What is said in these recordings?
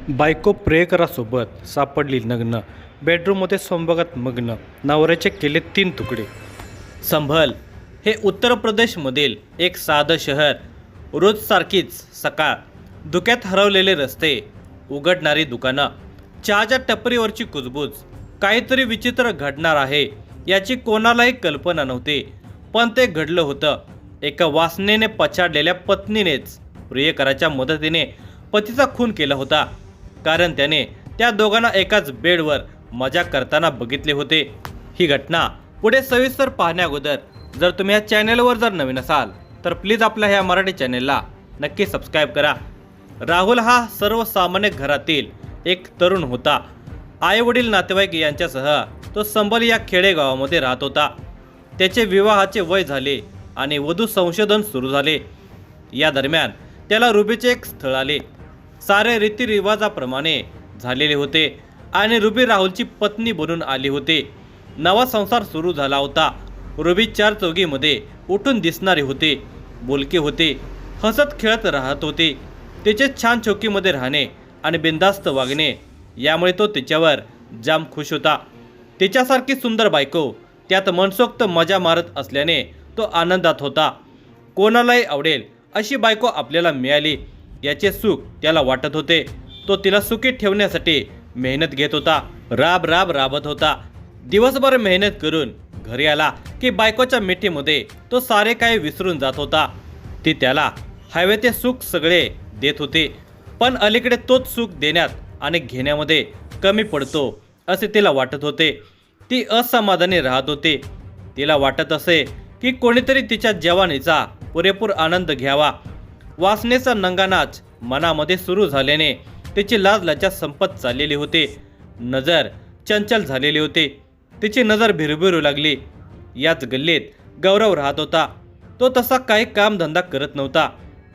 बायको प्रियकरासोबत सापडली नग्न, बेडरूममध्ये संभोगात मग्न, नवऱ्याचे केले 3 तुकडे. संभल हे उत्तर प्रदेशमधील एक साधं शहर. रोजसारखीच सकाळ, धुक्यात हरवलेले रस्ते, उघडणारी दुकानं, चहाच्या टपरीवरची कुजबूज. काहीतरी विचित्र घडणार आहे याची कोणालाही कल्पना नव्हती, पण ते घडलं होतं. एका वासनेने पछाडलेल्या पत्नीनेच प्रियकराच्या मदतीने पतीचा खून केला होता, कारण त्याने त्या दोघांना एकाच बेडवर मजा करताना बघितले होते. ही घटना पुढे सविस्तर पाहण्या अगोदर जर तुम्ही या चॅनलवर जर नवीन असाल तर प्लीज आपल्या ह्या मराठी चॅनलला नक्की सबस्क्राईब करा. राहुल हा सर्वसामान्य घरातील एक तरुण होता. आईवडील नातेवाईक यांच्यासह तो संभल या खेडेगावामध्ये राहत होता. त्याचे विवाहाचे वय झाले आणि वधू संशोधन सुरू झाले. या दरम्यान त्याला रुबीचे एक स्थळ आले. सारे रीतिरिवाजाप्रमाणे झालेले होते आणि रुबी राहुलची पत्नी बनून आली होती. नवा संसार सुरू झाला होता. रुबी 4 चौघीमध्ये उठून दिसणारी होती, बोलकी होती, हसत खेळत राहत होती. तिचे छान चौकीमध्ये राहणे आणि बिनधास्त वागणे यामुळे तो तिच्यावर जाम खुश होता. तिच्यासारखी सुंदर बायको, त्यात मनसोक्त मजा मारत असल्याने तो आनंदात होता. कोणालाही आवडेल अशी बायको आपल्याला मिळाली याचे सुख त्याला वाटत होते. तो तिला सुखी ठेवण्यासाठी मेहनत घेत होता, राबत होता. दिवसभर मेहनत करून घरी आला की बायकोच्या मिठीमध्ये तो सारे काही विसरून जात होता. ती त्याला हवे ते सुख सगळे देत होते, पण अलीकडे तोच सुख देण्यात आणि घेण्यामध्ये कमी पडतो असे तिला वाटत होते. ती असमाधानी राहत होती. तिला वाटत असे की कोणीतरी तिच्या जवानीचा पुरेपूर आनंद घ्यावा. वासनेचा नंगानाच मनामध्ये सुरू झाल्याने तिची लाजलज्जा संपत चाललेली होती. नजर चंचल झालेली होती. तिची नजर भिरभिरू लागली. याच गल्लीत गौरव राहत होता. तो तसा काही कामधंदा करत नव्हता.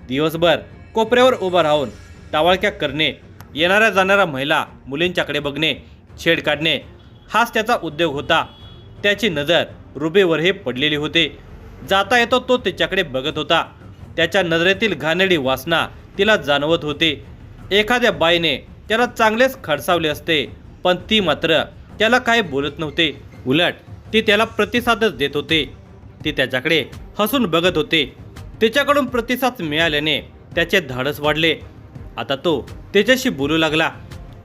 दिवसभर कोपऱ्यावर उभा राहून टावाळक्या करणे, येणाऱ्या जाणाऱ्या महिला मुलींच्याकडे बघणे, छेड काढणे हाच त्याचा उद्योग होता. त्याची नजर रुबीवरही पडलेली होती. जाता येतो तो तिच्याकडे बघत होता. त्याच्या नजरेतील घाणेरडी वासना तिला जाणवत होती. एखाद्या बाईने त्याला चांगलेच खडसावले असते, पण ती मात्र त्याला काही बोलत नव्हते. उलट ती त्याला प्रतिसादच देत होते. ती त्याच्याकडे हसून बघत होते. तिच्याकडून प्रतिसाद मिळाल्याने त्याचे धाडस वाढले. आता तो तिच्याशी बोलू लागला.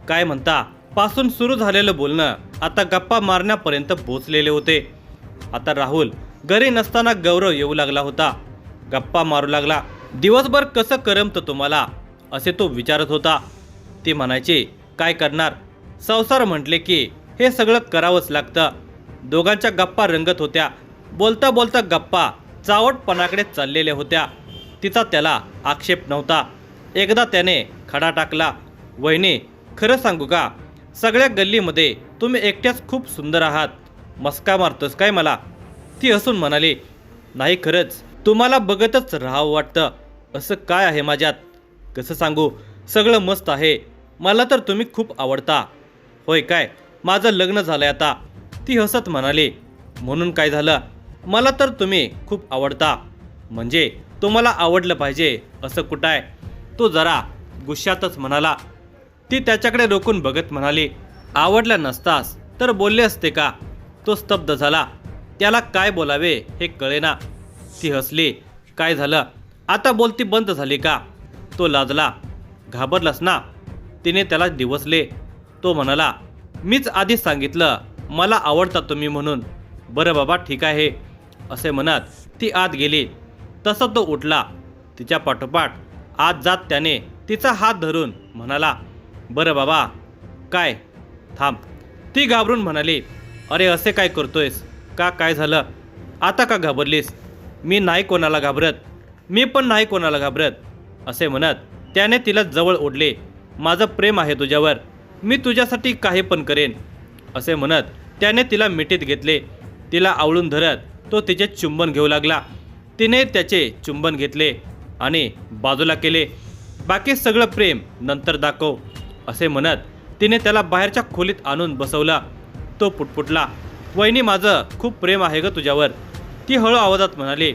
काय म्हणता पासून सुरू झालेलं बोलणं आता गप्पा मारण्यापर्यंत पोहोचलेले होते. आता राहुल घरी नसताना गौरव येऊ लागला होता. गप्पा मारू लागला. दिवसभर कसं करमतं तुम्हाला असे तो विचारत होता. ती म्हणायची काय करणार, संसार म्हटले की हे सगळं करावंच लागतं. दोघांच्या गप्पा रंगत होत्या. बोलता बोलता गप्पा चावटपणाकडे चाललेल्या होत्या. तिचा त्याला आक्षेप नव्हता. एकदा त्याने खडा टाकला. वहिनी खरं सांगू का, सगळ्या गल्लीमध्ये तुम्ही एकट्याच खूप सुंदर आहात. मस्का मारतोस काय मला? ती हसून म्हणाली, नाही खरंच तुम्हाला बघतच राहावं वाटतं. असं काय आहे माझ्यात? कसं सांगू, सगळं मस्त आहे. मला तर तुम्ही खूप आवडता. होय काय, माझं लग्न झालं आहे आता. ती हसत म्हणाली, म्हणून काय झालं, मला तर तुम्ही खूप आवडता. म्हणजे तुम्हाला आवडलं पाहिजे असं कुठं आहे? तो जरा गुस्सातच म्हणाला. ती त्याच्याकडे रोखून बघत म्हणाली, आवडलं नसतास तर बोलले असते का? तो स्तब्ध झाला. त्याला काय बोलावे हे कळेना. ती हसली. काय झालं, आता बोलती बंद झाली का? तो लाजला. घाबरलास ना? तिने त्याला दिवसले. तो म्हणाला, मीच आधी सांगितलं मला आवडता तुम्ही म्हणून. बरं बाबा ठीक आहे असे म्हणत ती आत गेली. तसा तो उठला. तिच्या पाठोपाठ आत जात त्याने तिचा हात धरून म्हणाला, बरं बाबा काय? थांब. ती घाबरून म्हणाली, अरे असे काय करतोयस का? काय झालं? आता का घाबरलीस? मी नाही कोणाला घाबरत. मी पण नाही कोणाला घाबरत असे म्हणत त्याने तिला जवळ ओढले. माझं प्रेम आहे तुझ्यावर. मी तुझ्यासाठी काही पण करेन असे म्हणत त्याने तिला मिठीत घेतले. तिला आवळून धरत तो तिचे चुंबन घेऊ लागला. तिने त्याचे चुंबन घेतले आणि बाजूला केले. बाकी सगळं प्रेम नंतर दाखव असे म्हणत तिने त्याला बाहेरच्या खोलीत आणून बसवला. तो पुटपुटला, वहिनी माझं खूप प्रेम आहे ग तुझ्यावर. ती हळू आवाजात म्हणाली,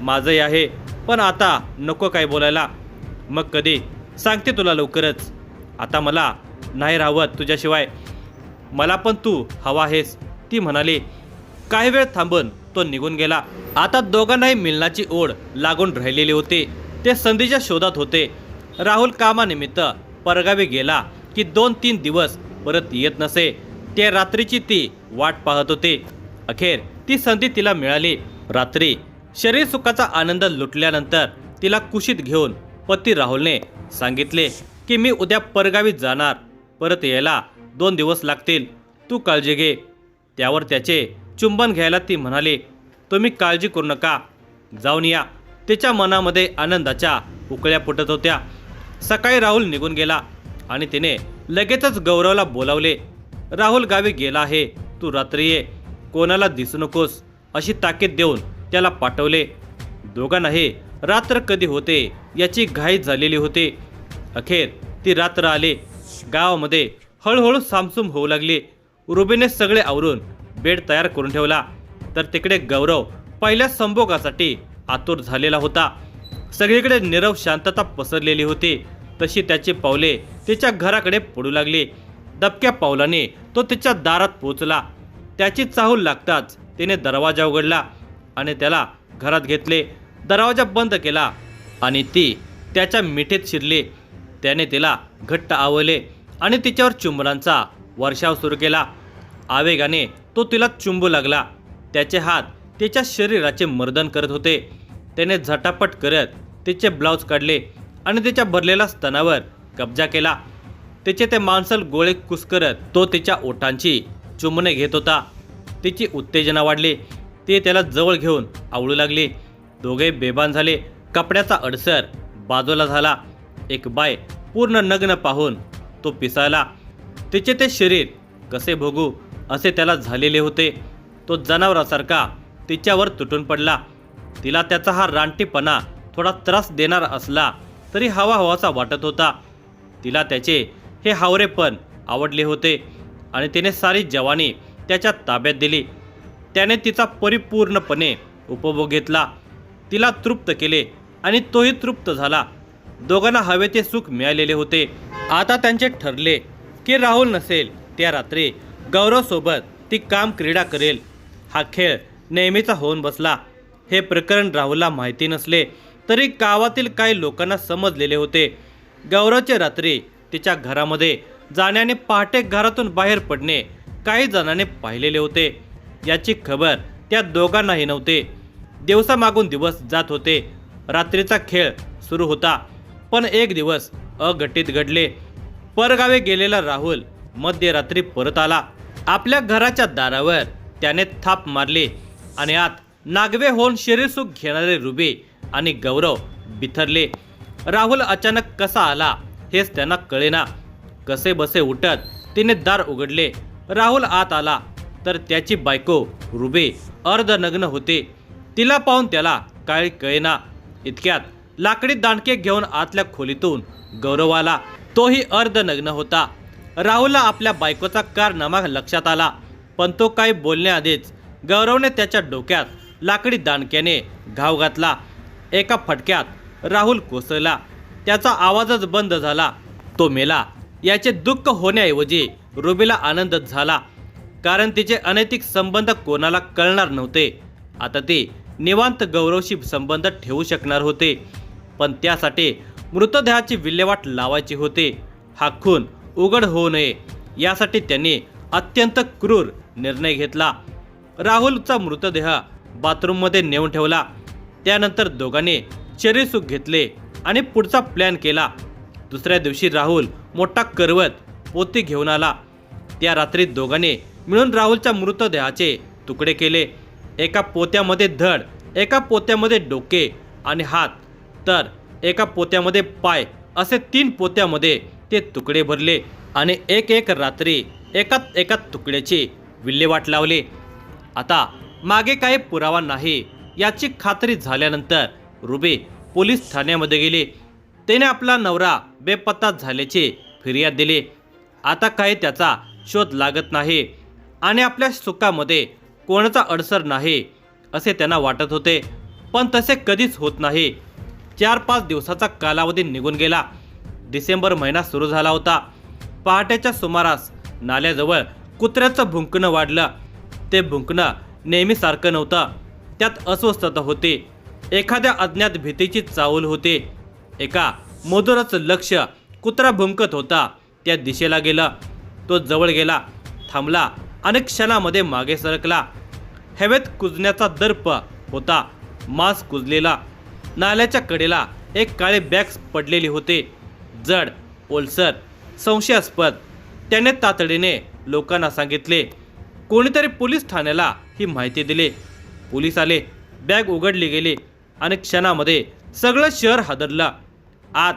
माझंही आहे, पण आता नको काय बोलायला. मग कधी? सांगते तुला लवकरच. आता मला नाही राहवत तुझ्याशिवाय, मला पण तू हवा आहेस, ती म्हणाली. काही वेळ थांबून तो निघून गेला. आता दोघांनाही मिलनाची ओढ लागून राहिलेली होती. ते संधीच्या शोधात होते. राहुल कामानिमित्त परगावी गेला की 2-3 दिवस परत येत नसे. त्या रात्रीची ती वाट पाहत होती. अखेर ती संधी तिला मिळाली. रात्री शरीर सुखाचा आनंद लुटल्यानंतर तिला कुशीत घेऊन पती राहुलने सांगितले की मी उद्या परगावी जाणार, परत यायला 2 दिवस लागतील, तू काळजी घे. त्यावर त्याचे चुंबन घ्यायला ती म्हणाली, तुम्ही काळजी करू नका, जाऊन या. तिच्या मनामध्ये आनंदाच्या उकळ्या फुटत होत्या. सकाळी राहुल निघून गेला आणि तिने लगेचच गौरवला बोलावले. राहुल गावी गेला आहे, तू रात्री ये, कोणाला दिसू नकोस, अशी ताकीद देऊन त्याला पाठवले. दोघांनाही रात्र कधी होते याची घाई झालेली होती. अखेर ती रात्र आली. गावामध्ये हळूहळू सामसूम होऊ लागली. रुबीने सगळे आवरून बेड तयार करून ठेवला, तर तिकडे गौरव पहिल्या संभोगासाठी आतुर झालेला होता. सगळीकडे नीरव शांतता पसरलेली होती. तशी त्याची पावले तिच्या घराकडे पडू लागली. दबक्या पावलाने तो तिच्या दारात पोहोचला. त्याची चाहूल लागताच तिने दरवाजा उघडला आणि त्याला घरात घेतले. दरवाजा बंद केला आणि ती त्याच्या मिठीत शिरली. त्याने तिला घट्ट आवळले आणि तिच्यावर चुंबनांचा वर्षाव सुरू केला. आवेगाने तो तिला चुंबू लागला. त्याचे हात तिच्या शरीराचे मर्दन करत होते. त्याने झटापट करत तिचे ब्लाऊज काढले आणि तिच्या भरलेल्या स्तनावर कब्जा केला. तिचे ते मांसल गोळे कुस्करत तो तिच्या ओठांची चुंबने घेत होता. तिची उत्तेजना वाढली. ती त्याला जवळ घेऊन आवळू लागली. दोघे बेभान झाले. कपड्याचा अडसर बाजूला झाला. एक बाय पूर्ण नग्न पाहून तो पिसाळला. तिचे ते शरीर कसे भोगू असे त्याला झालेले होते. तो जनावरासारखा तिच्यावर तुटून पडला. तिला त्याचा हा रानटीपणा थोडा त्रास देणार असला तरी हवाहवासा वाटत होता. तिला त्याचे हे हावरेपण आवडले होते आणि तिने सारी जवानी त्याच्या ताब्यात दिली. त्याने तिचा परिपूर्णपणे उपभोग घेतला, तिला तृप्त केले आणि तोही तृप्त झाला. दोघांना हवे ते सुख मिळालेले होते. आता त्यांचे ठरले की राहुल नसेल त्या रात्री गौरवसोबत ती काम क्रीडा करेल. हा खेळ नेहमीचा होऊन बसला. हे प्रकरण राहुलला माहिती नसले तरी गावातील काही लोकांना समजलेले होते. गौरवचे रात्री तिच्या घरामध्ये जाण्याने पहाटे घरातून बाहेर पडणे काही जणांनी पाहिलेले होते. याची खबर त्या दोघांनाही नव्हते. दिवसामागून दिवस जात होते. रात्रीचा खेळ सुरू होता. पण एक दिवस अघटित घडले. परगावे गेलेला राहुल मध्यरात्री परत आला. आपल्या घराच्या दारावर त्याने थाप मारली आणि आत नागवे होऊन शरीरसुख घेणारे रुबी आणि गौरव बिथरले. राहुल अचानक कसा आला हेच त्यांना कळेना. कसे बसे उठत तिने दार उघडले. राहुल आत आला तर त्याची बायको रुबी अर्धनग्न होती. तिला पाहून त्याला काही कळेना. इतक्यात लाकडी दांडके घेऊन आतल्या खोलीतून गौरव आला. तोही अर्धनग्न होता. राहुलला आपल्या बायकोचा कारनामा लक्षात आला, पण तो काही बोलण्याआधीच गौरवने त्याच्या डोक्यात लाकडी दांडक्याने घाव घातला. एका फटक्यात राहुल कोसळला. त्याचा आवाजच बंद झाला. तो मेला याचे दुःख होण्याऐवजी रुबीला आनंदच झाला, कारण तिचे अनैतिक संबंध कोणाला कळणार नव्हते. आता ती निवांत गौरवशी संबंध ठेवू शकणार होते, पण त्यासाठी मृतदेहाची विल्हेवाट लावायची होती. हा खून उघड होऊ नये यासाठी त्यांनी अत्यंत क्रूर निर्णय घेतला. राहुलचा मृतदेह बाथरूममध्ये नेऊन ठेवला. त्यानंतर दोघांनी शरीरसुख घेतले आणि पुढचा प्लॅन केला. दुसऱ्या दिवशी राहुल मोठा करवत पोती घेऊन आला. त्या रात्री दोघांनी मिळून राहुलच्या मृतदेहाचे तुकडे केले. एका पोत्यामध्ये धड, एका पोत्यामध्ये डोके आणि हात, तर एका पोत्यामध्ये पाय, असे 3 पोत्यामध्ये ते तुकडे भरले आणि एक एक रात्री एकात एका तुकड्याची विल्हेवाट लावली. आता मागे काही पुरावा नाही याची खात्री झाल्यानंतर रुबी पोलीस ठाण्यामध्ये गेली. तिने आपला नवरा बेपत्ता झाल्याची फिर्याद दिली. आता काही त्याचा शोध लागत नाही आणि आपल्या सुखामध्ये कोणाचा अडसर नाही असे त्यांना वाटत होते, पण तसे कधीच होत नाही. 4-5 दिवसाचा कालावधी निघून गेला. डिसेंबर महिना सुरू झाला होता. पहाटेच्या सुमारास नाल्याजवळ कुत्र्याचं भुंकणं वाढलं. ते भुंकणं नेहमीसारखं नव्हतं. त्यात अस्वस्थता होती. एखाद्या अज्ञात भीतीची चाहूल होती. एका मधुरच लक्ष कुत्रा भुंकत होता त्या दिशेला गेलं. तो जवळ गेला, थांबला आणि क्षणामध्ये मागे सरकला. हवेत कुजण्याचा दर्प होता. मांस कुजलेला. नाल्याच्या कडेला एक काळे बॅग पडलेली होते. जड, ओलसर, संशयास्पद. त्याने तातडीने लोकांना सांगितले. कोणीतरी पोलीस ठाण्याला ही माहिती दिली. पोलीस आले. बॅग उघडली गेली आणि क्षणामध्ये सगळं शहर हादरलं. आत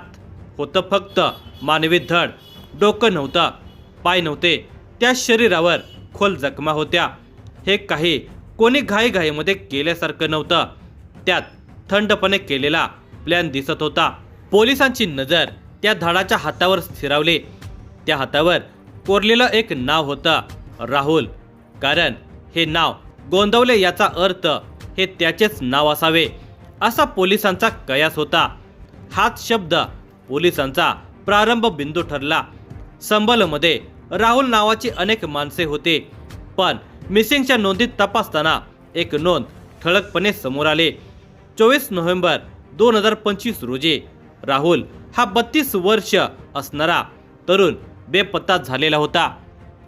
होतं फक्त मानवी धड. डोकं नव्हतं, पाय नव्हते. त्या शरीरावर खोल जखमा होत्या. हे काही कोणी घाईघाईमध्ये केल्यासारखं नव्हतं. त्यात थंडपणे केलेला प्लॅन दिसत होता. पोलिसांची नजर त्या धडाच्या हातावर स्थिरावली. त्या हातावर कोरलेलं एक नाव होतं, राहुल. कारण हे नाव गोंदवले याचा अर्थ हे त्याचेच नाव असावे असा पोलिसांचा कयास होता. हाच शब्द पोलिसांचा प्रारंभ बिंदू ठरला. संभलमध्ये राहुल नावाची अनेक माणसे होते, पण मिसिंगच्या नोंदीत तपासताना एक नोंद ठळकपणे समोर आले. 24 नोव्हेंबर 2025 रोजी राहुल हा 32 वर्ष असणारा तरुण बेपत्ता झालेला होता.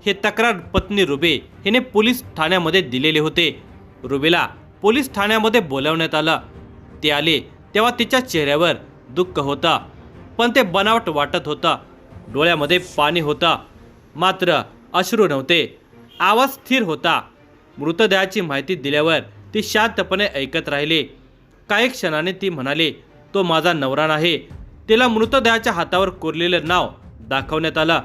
हे तक्रार पत्नी रुबी हिने पोलीस ठाण्यामध्ये दिलेले होते. रुबीला पोलीस ठाण्यामध्ये बोलावण्यात आलं. ती आली तेव्हा तिच्या चेहऱ्यावर दुःख होतं, पण ते बनावट वाटत होतं. डोळ्यामध्ये पाणी होतं, मात्र अश्रू नव्हते. आवाज स्थिर होता. मृतदेहाची माहिती दिल्यावर ती शांतपणे ऐकत राहिली. काही क्षणाने ती म्हणाली, तो माझा नवरा नाही. तिला मृतदेहाच्या हातावर कोरलेलं नाव दाखवण्यात आलं.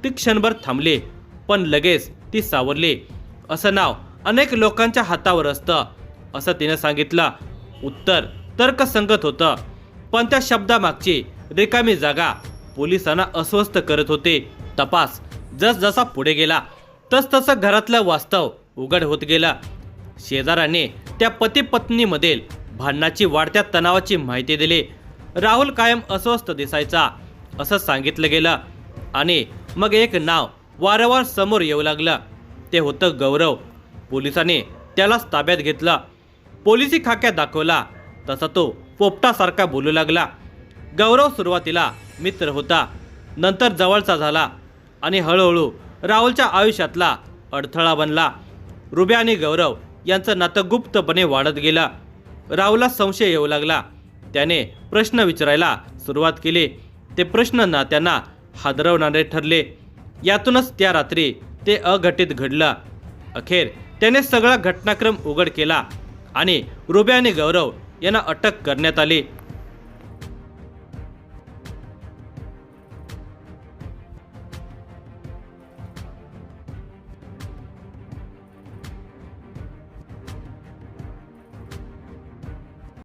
ती क्षणभर थांबली, पण लगेच ती सावरली. असं नाव अनेक लोकांच्या हातावर असतं असं तिने सांगितलं. उत्तर तर्कसंगत होतं, पण त्या शब्दामागची रिकामी जागा पोलिसांना अस्वस्थ करत होते. तपास जसजसा पुढे गेला तसतसं घरातलं वास्तव उघड होत गेलं. शेजाऱ्यांनी त्या पती पत्नीमधील भांडणाची वाढत्या तणावाची माहिती दिली. राहुल कायम अस्वस्थ दिसायचा असं सांगितलं गेलं. आणि मग एक नाव वारंवार समोर येऊ लागलं. ते होतं गौरव. पोलिसांनी त्यालाच ताब्यात घेतलं. पोलिसी खाक्या दाखवला तसा तो पोपटासारखा बोलू लागला. गौरव सुरुवातीला मित्र होता, नंतर जवळचा झाला आणि हळूहळू राहुलच्या आयुष्यातला अडथळा बनला. रुबी आणि गौरव यांचं नातं गुप्तपणे वाढत गेलं. राहुलला संशय येऊ लागला. त्याने प्रश्न विचारायला सुरुवात केली. ते प्रश्न नात्यांना हादरवणारे ठरले. यातूनच त्या रात्री ते अघटित घडलं. अखेर त्याने सगळा घटनाक्रम उघड केला आणि रुबी आणि गौरव यांना अटक करण्यात आली.